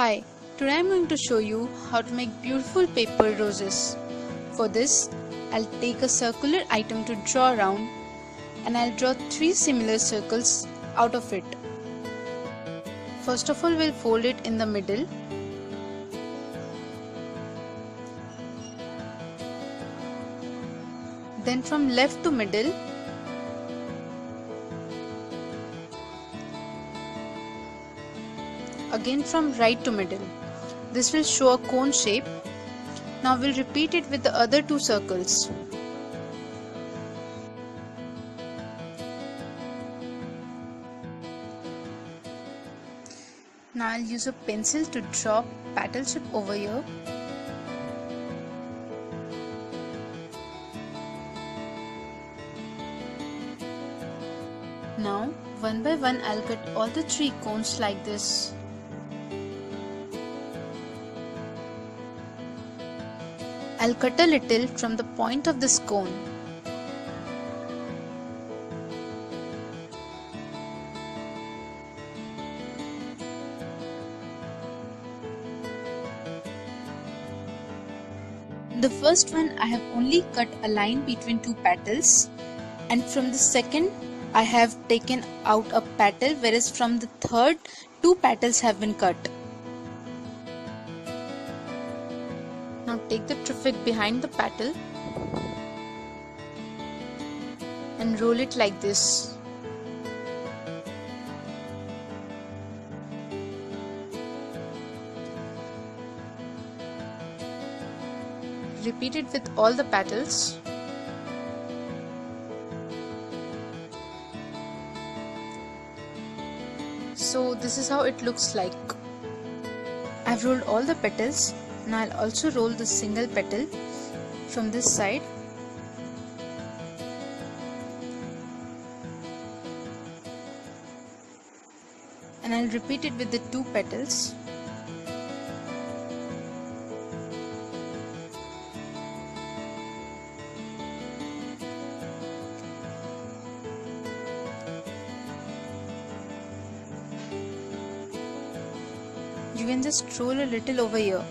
Hi, today I'm going to show you how to make beautiful paper roses. For this, I'll take a circular item to draw around and I'll draw 3 similar circles out of it. First of all, we'll fold it in the middle. Then from left to middle, again from right to middle. This will show a cone shape. Now we'll repeat it with the other 2 circles. Now I'll use a pencil to draw petal shape over here. Now one by one I'll cut all the 3 cones like this. I'll cut a little from the point of this cone. The first one I have only cut a line between 2 petals, and from the second I have taken out a petal, whereas from the third 2 petals have been cut. Now take the trifid behind the petal and roll it like this. Repeat it with all the petals. So this is how it looks like. I've rolled all the petals. Now I'll also roll the single petal from this side. And I'll repeat it with the 2 petals. You can just roll a little over here.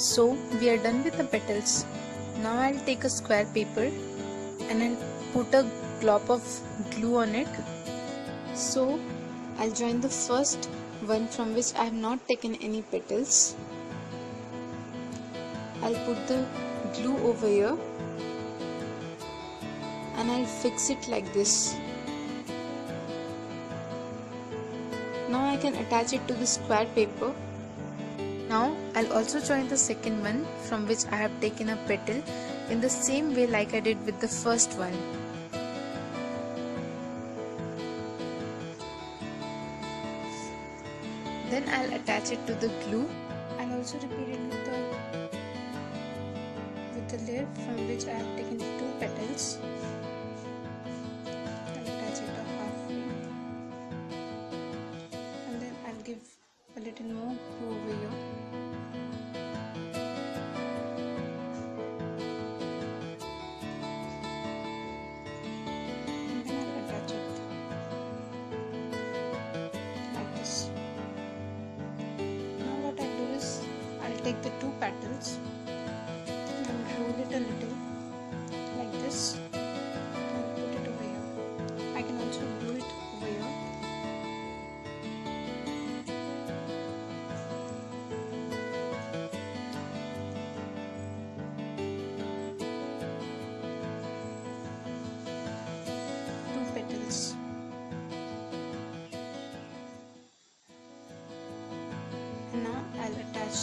So we are done with the petals. Now I'll take a square paper and I'll put a glob of glue on it. So I'll join the first one from which I have not taken any petals. I'll put the glue over here and I'll fix it like this. Now I can attach it to the square paper. Now I'll also join the second one from which I have taken a petal in the same way like I did with the first one. Then I'll attach it to the glue. I'll also repeat it with the layer from which I have taken 2 petals. I'll attach it halfway and then I'll give a little more glue over here. And then I'll attach it like this. Now what I'll do is I'll take the 2 petals and roll it a little like this and put it over here. I can also glue it over here. Two petals. And now I'll attach